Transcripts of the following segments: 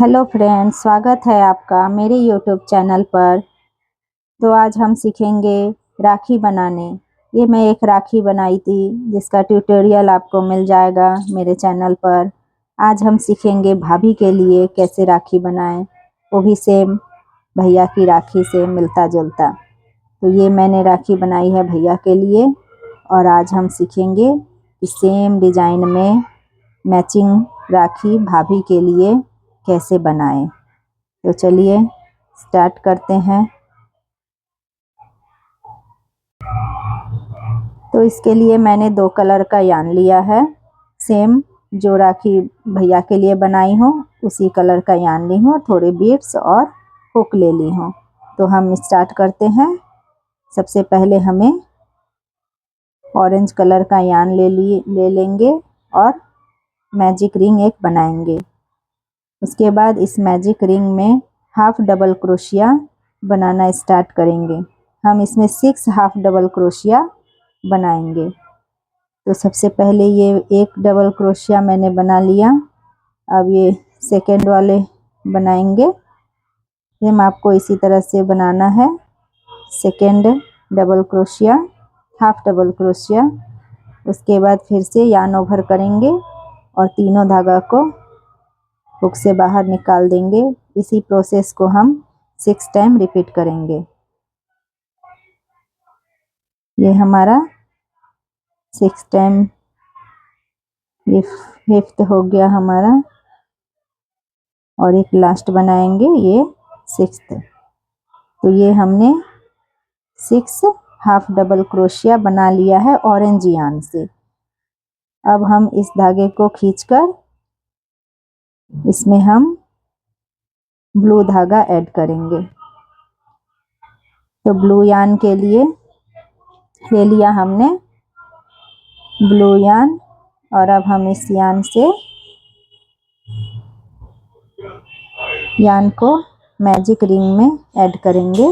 Hello friends, स्वागत है आपका मेरे यूट्यूब चैनल पर। तो आज हम सीखेंगे राखी बनाने। ये मैं एक राखी बनाई थी जिसका ट्यूटोरियल आपको मिल जाएगा मेरे चैनल पर। आज हम सीखेंगे भाभी के लिए कैसे राखी बनाएं, वो भी सेम भैया की राखी से मिलता जुलता। तो ये मैंने राखी बनाई है भैया के लिए और आज हम सीखेंगे कि सेम डिज़ाइन में मैचिंग राखी भाभी के लिए कैसे बनाएं। तो चलिए स्टार्ट करते हैं। तो इसके लिए मैंने 2 कलर का यान लिया है। सेम जो राखी भैया के लिए बनाई हूँ उसी कलर का यान ली हूँ, थोड़े बीड्स और हुक ले ली हूँ। तो हम स्टार्ट करते हैं। सबसे पहले हमें ऑरेंज कलर का यान ले लेंगे और मैजिक रिंग एक बनाएंगे। उसके बाद इस मैजिक रिंग में हाफ डबल क्रोशिया बनाना स्टार्ट करेंगे। हम इसमें 6 हाफ डबल क्रोशिया बनाएंगे। तो सबसे पहले ये एक डबल क्रोशिया मैंने बना लिया। अब ये सेकेंड वाले बनाएंगे। सेम आपको इसी तरह से बनाना है। Second double crochet, half double crochet. उसके बाद फिर से यान ओवर करेंगे और तीनों धागा को हुक से बाहर निकाल देंगे। इसी प्रोसेस को हम 6 टाइम रिपीट करेंगे। ये हमारा 6 टाइम, ये 5th हो गया हमारा और एक लास्ट बनाएंगे ये 6th। तो ये हमने 6 हाफ डबल क्रोशिया बना लिया है ऑरेंज यान से। अब हम इस धागे को खींचकर इसमें हम ब्लू धागा ऐड करेंगे। तो ब्लू यान के लिए ले लिया हमने ब्लू यान और अब हम इस यान से यान को मैजिक रिंग में ऐड करेंगे।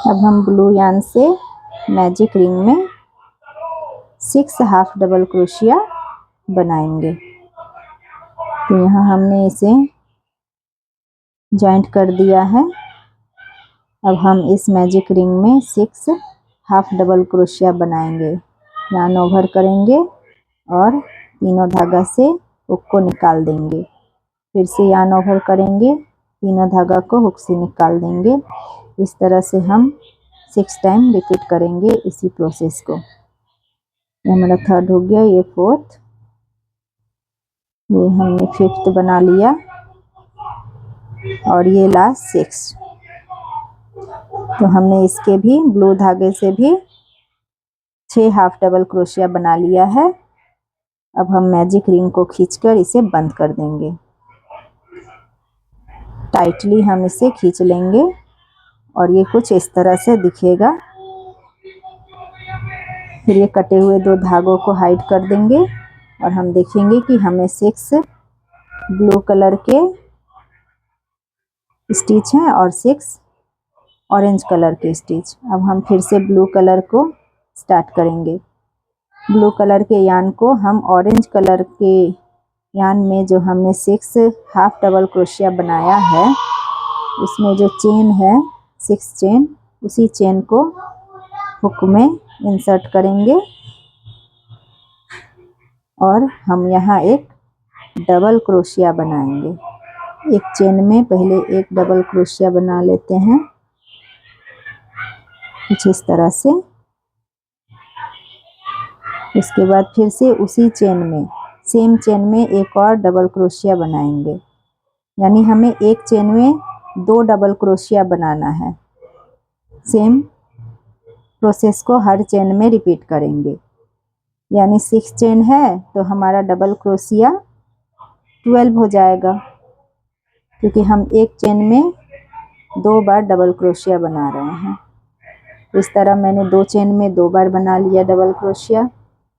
अब हम ब्लू यान से मैजिक रिंग में 6 हाफ डबल क्रोशिया बनाएंगे। तो यहाँ हमने इसे जॉइंट कर दिया है। अब हम इस मैजिक रिंग में 6 हाफ डबल क्रोशिया बनाएंगे। यान ओवर करेंगे और तीनों धागा से हुक को निकाल देंगे। फिर से यान ओवर करेंगे, तीनों धागा को हुक से निकाल देंगे। इस तरह से हम 6 टाइम रिपीट करेंगे इसी प्रोसेस को। ये हमारा 3rd हो गया, ये 4th, ये हमने 5th बना लिया और ये लास्ट 6th। तो हमने इसके भी ब्लू धागे से भी 6 हाफ डबल क्रोशिया बना लिया है। अब हम मैजिक रिंग को खींचकर इसे बंद कर देंगे। टाइटली हम इसे खींच लेंगे और ये कुछ इस तरह से दिखेगा। फिर ये कटे हुए 2 धागों को हाइड कर देंगे और हम देखेंगे कि हमें 6 ब्लू कलर के स्टिच हैं और 6 ऑरेंज कलर के स्टिच। अब हम फिर से ब्लू कलर को स्टार्ट करेंगे। ब्लू कलर के यान को हम ऑरेंज कलर के यान में जो हमने 6 हाफ डबल क्रोशिया बनाया है उसमें जो चेन है 6 चेन, उसी चेन को हुक में इंसर्ट करेंगे और हम यहाँ एक डबल क्रोशिया बनाएंगे। एक चेन में पहले एक डबल क्रोशिया बना लेते हैं कुछ इस तरह से। उसके बाद फिर से उसी चेन में, सेम चेन में एक और डबल क्रोशिया बनाएंगे। यानी हमें एक चेन में 2 डबल क्रोशिया बनाना है। सेम प्रोसेस को हर चेन में रिपीट करेंगे। यानी 6 चेन है तो हमारा डबल क्रोशिया 12 हो जाएगा, क्योंकि हम एक चेन में 2 बार डबल क्रोशिया बना रहे हैं। इस तरह मैंने 2 चेन में 2 बार बना लिया डबल क्रोशिया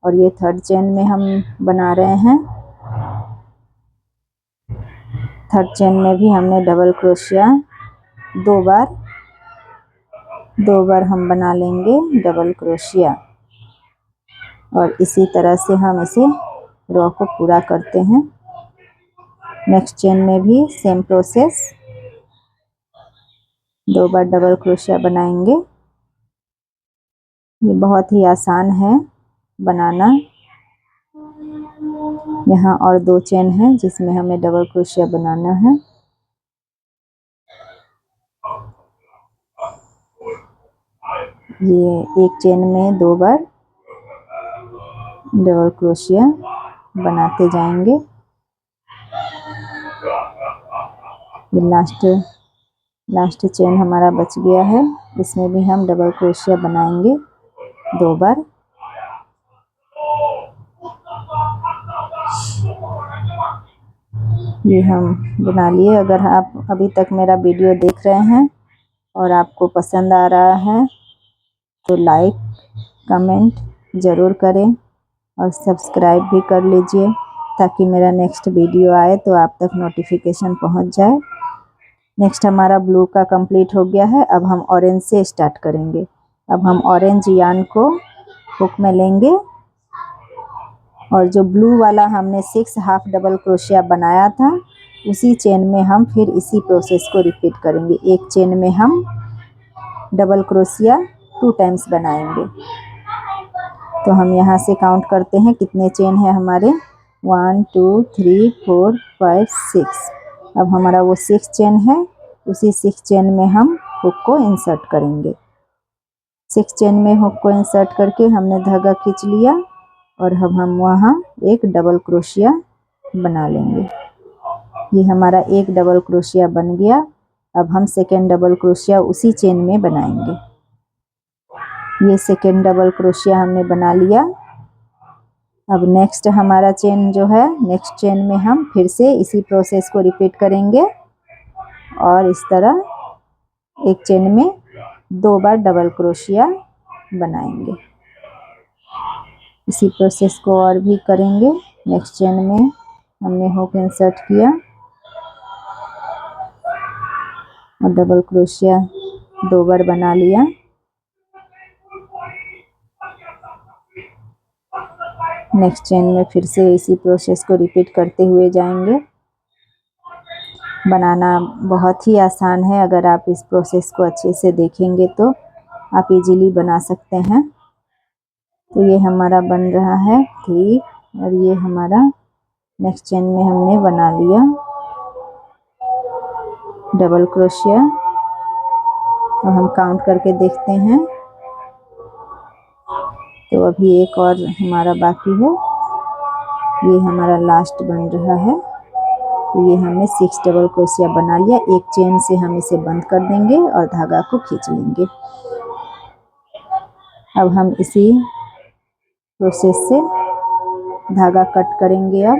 और ये 3rd चेन में हम बना रहे हैं। 3rd चेन में भी हमने डबल क्रोशिया 2 बार हम बना लेंगे डबल क्रोशिया और इसी तरह से हम इसे रो को पूरा करते हैं। नेक्स्ट चेन में भी सेम प्रोसेस, 2 बार डबल क्रोशिया बनाएंगे। ये बहुत ही आसान है बनाना। यहाँ और 2 चेन है जिसमें हमें डबल क्रोशिया बनाना है। ये एक चेन में 2 बार डबल क्रोशिया बनाते जाएंगे। ये लास्ट चेन हमारा बच गया है, इसमें भी हम डबल क्रोशिया बनाएंगे 2 बार। ये हम बना लिए। अगर आप अभी तक मेरा वीडियो देख रहे हैं और आपको पसंद आ रहा है तो लाइक कमेंट ज़रूर करें और सब्सक्राइब भी कर लीजिए ताकि मेरा नेक्स्ट वीडियो आए तो आप तक नोटिफिकेशन पहुंच जाए। नेक्स्ट हमारा ब्लू का कंप्लीट हो गया है। अब हम ऑरेंज से स्टार्ट करेंगे। अब हम ऑरेंज यार्न को हुक में लेंगे और जो ब्लू वाला हमने 6 हाफ डबल क्रोशिया बनाया था उसी चेन में हम फिर इसी प्रोसेस को रिपीट करेंगे। एक चेन में हम डबल क्रोशिया 2 टाइम्स बनाएंगे। तो हम यहाँ से काउंट करते हैं कितने चेन है हमारे, 1 2 3 4 5 6। अब हमारा वो 6 चेन है, उसी 6 चेन में हम हुक को इंसर्ट करेंगे। 6 चेन में हुक को इंसर्ट करके हमने धागा खींच लिया और अब हम वहाँ एक डबल क्रोशिया बना लेंगे। ये हमारा एक डबल क्रोशिया बन गया। अब हम सेकेंड डबल क्रोशिया उसी चेन में बनाएंगे। ये सेकेंड डबल क्रोशिया हमने बना लिया। अब नेक्स्ट हमारा चेन जो है, नेक्स्ट चेन में हम फिर से इसी प्रोसेस को रिपीट करेंगे और इस तरह एक चेन में 2 बार डबल क्रोशिया बनाएंगे। इसी प्रोसेस को और भी करेंगे। नेक्स्ट चेन में हमने हुक इंसर्ट किया और डबल क्रोशिया 2 बार बना लिया। नेक्स्ट चेन में फिर से इसी प्रोसेस को रिपीट करते हुए जाएंगे। बनाना बहुत ही आसान है। अगर आप इस प्रोसेस को अच्छे से देखेंगे तो आप इजीली बना सकते हैं। तो ये हमारा बन रहा है 3 और ये हमारा नेक्स्ट चेन में हमने बना लिया डबल क्रोशिया। और हम काउंट करके देखते हैं तो अभी एक और हमारा बाकी है। ये हमारा लास्ट बन रहा है। तो ये हमने 6 डबल क्रोशिया बना लिया। एक चेन से हम इसे बंद कर देंगे और धागा को खींच लेंगे। अब हम इसी प्रोसेस से धागा कट करेंगे। अब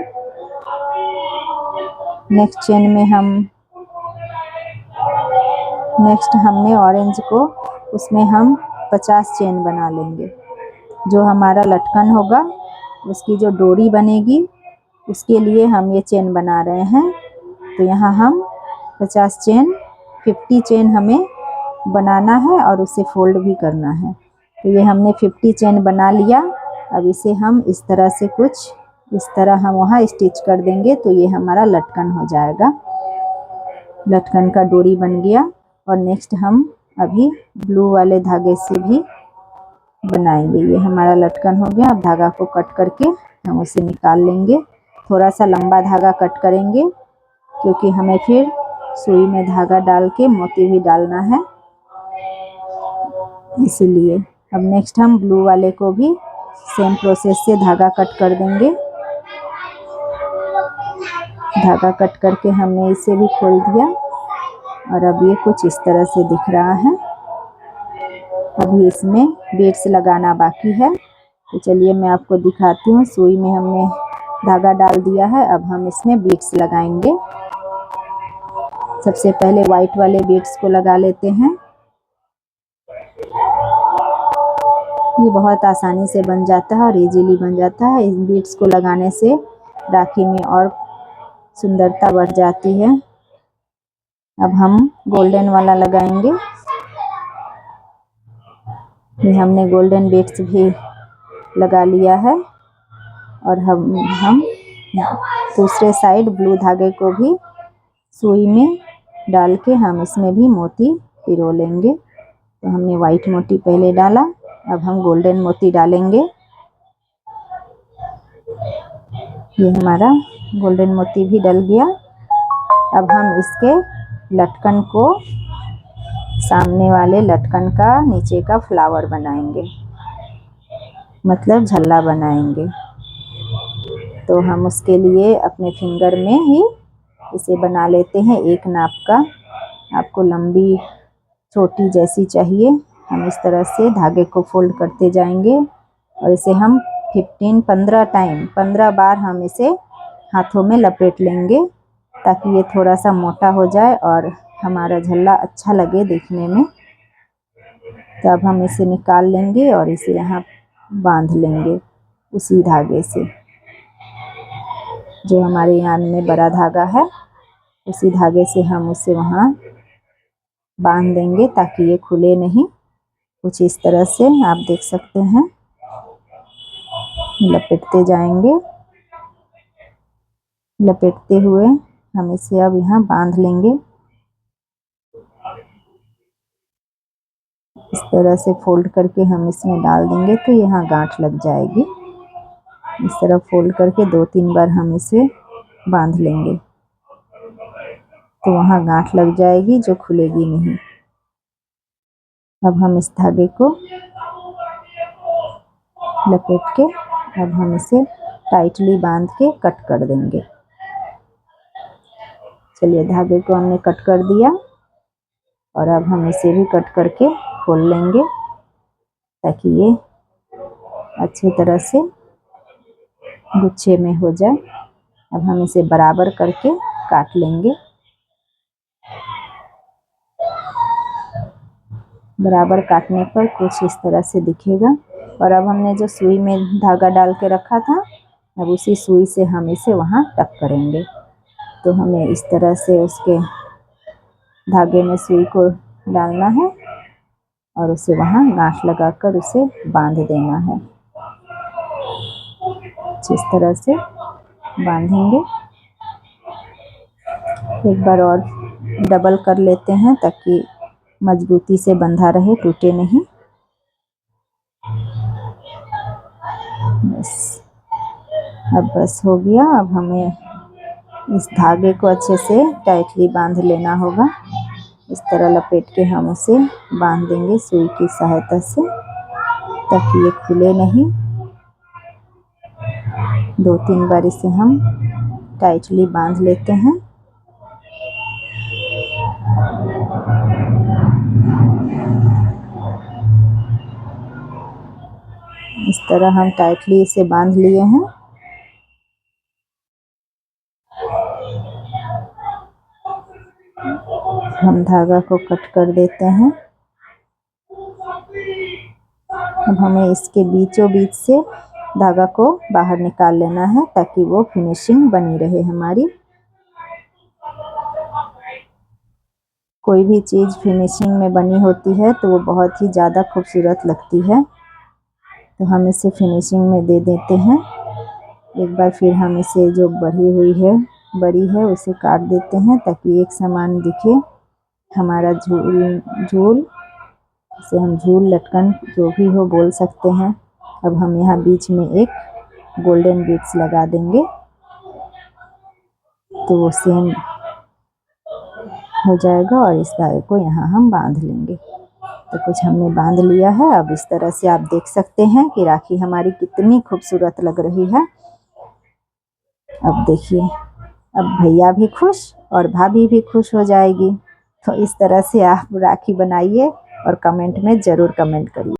नेक्स्ट चेन में नेक्स्ट हमने ऑरेंज को, उसमें हम 50 चेन बना लेंगे। जो हमारा लटकन होगा उसकी जो डोरी बनेगी उसके लिए हम ये चेन बना रहे हैं। तो यहाँ हम 50 चेन 50 चेन हमें बनाना है और उसे फोल्ड भी करना है। तो ये हमने 50 चेन बना लिया। अब इसे हम इस तरह से कुछ इस तरह हम वहाँ स्टिच कर देंगे तो ये हमारा लटकन हो जाएगा। लटकन का डोरी बन गया। और नेक्स्ट हम अभी ब्लू वाले धागे से भी बनाएंगे। ये हमारा लटकन हो गया। अब धागा को कट करके हम उसे निकाल लेंगे। थोड़ा सा लंबा धागा कट करेंगे क्योंकि हमें फिर सुई में धागा डाल के मोती भी डालना है, इसीलिए। अब नेक्स्ट हम ब्लू वाले को भी सेम प्रोसेस से धागा कट कर देंगे। धागा कट करके हमने इसे भी खोल दिया और अब ये कुछ इस तरह से दिख रहा है। अभी इसमें बीड्स लगाना बाकी है। तो चलिए मैं आपको दिखाती हूँ। सुई में हमने धागा डाल दिया है। अब हम इसमें बीड्स लगाएंगे। सबसे पहले वाइट वाले बीड्स को लगा लेते हैं। ये बहुत आसानी से बन जाता है और इजीली बन जाता है। इन बीड्स को लगाने से राखी में और सुंदरता बढ़ जाती है। अब हम गोल्डन वाला लगाएंगे। ये हमने गोल्डन बीड्स भी लगा लिया है और हम दूसरे साइड ब्लू धागे को भी सुई में डाल के हम इसमें भी मोती पिरो लेंगे। तो हमने वाइट मोती पहले डाला, अब हम गोल्डन मोती डालेंगे। ये हमारा गोल्डन मोती भी डल गया। अब हम इसके लटकन को, सामने वाले लटकन का नीचे का फ्लावर बनाएंगे, मतलब झल्ला बनाएंगे। तो हम उसके लिए अपने फिंगर में ही इसे बना लेते हैं। एक नाप का, आपको लंबी छोटी जैसी चाहिए, हम इस तरह से धागे को फोल्ड करते जाएंगे और इसे हम 15 बार हम इसे हाथों में लपेट लेंगे ताकि ये थोड़ा सा मोटा हो जाए और हमारा झल्ला अच्छा लगे देखने में। तो अब हम इसे निकाल लेंगे और इसे यहाँ बांध लेंगे उसी धागे से, जो हमारे यान में बड़ा धागा है उसी धागे से हम उसे वहाँ बांध देंगे ताकि ये खुले नहीं। कुछ इस तरह से आप देख सकते हैं, लपेटते जाएंगे। लपेटते हुए हम इसे अब यहाँ बांध लेंगे। इस तरह से फोल्ड करके हम इसमें डाल देंगे तो यहाँ गांठ लग जाएगी। इस तरह फोल्ड करके 2-3 बार हम इसे बांध लेंगे तो वहाँ गांठ लग जाएगी जो खुलेगी नहीं। अब हम इस धागे को लपेट के अब हम इसे टाइटली बांध के कट कर देंगे। चलिए, धागे को हमने कट कर दिया और अब हम इसे भी कट करके खोल लेंगे ताकि ये अच्छी तरह से गुच्छे में हो जाए। अब हम इसे बराबर करके काट लेंगे। बराबर काटने पर कुछ इस तरह से दिखेगा। और अब हमने जो सुई में धागा डाल के रखा था, अब उसी सुई से हम इसे वहाँ टक करेंगे। तो हमें इस तरह से उसके धागे में सुई को डालना है और उसे वहाँ गांठ लगाकर उसे बांध देना है। इस तरह से बांधेंगे। एक बार और डबल कर लेते हैं ताकि मजबूती से बंधा रहे, टूटे नहीं। बस हो गया। अब हमें इस धागे को अच्छे से टाइटली बांध लेना होगा। इस तरह लपेट के हम उसे बांध देंगे सुई की सहायता से ताकि ये खुले नहीं। 2-3 बार इसे हम टाइटली बांध लेते हैं। इस तरह हम टाइटली इसे बांध लिए हैं। हम धागा को कट कर देते हैं। अब हमें इसके बीचों बीच से धागा को बाहर निकाल लेना है ताकि वो फिनिशिंग बनी रहे हमारी। कोई भी चीज़ फिनिशिंग में बनी होती है तो वो बहुत ही ज़्यादा खूबसूरत लगती है। तो हम इसे फिनिशिंग में दे देते हैं। एक बार फिर हम इसे जो बड़ी है उसे काट देते हैं ताकि एक समान दिखे हमारा झूल। इसे हम झूल, लटकन जो भी हो बोल सकते हैं। अब हम यहाँ बीच में एक गोल्डन बीड्स लगा देंगे तो वो सेम हो जाएगा और इस धागे को यहाँ हम बांध लेंगे। तो कुछ हमने बांध लिया है। अब इस तरह से आप देख सकते हैं कि राखी हमारी कितनी खूबसूरत लग रही है। अब देखिए, अब भैया भी खुश और भाभी भी खुश हो जाएगी। तो इस तरह से आप राखी बनाइए और कमेंट में ज़रूर कमेंट करिए।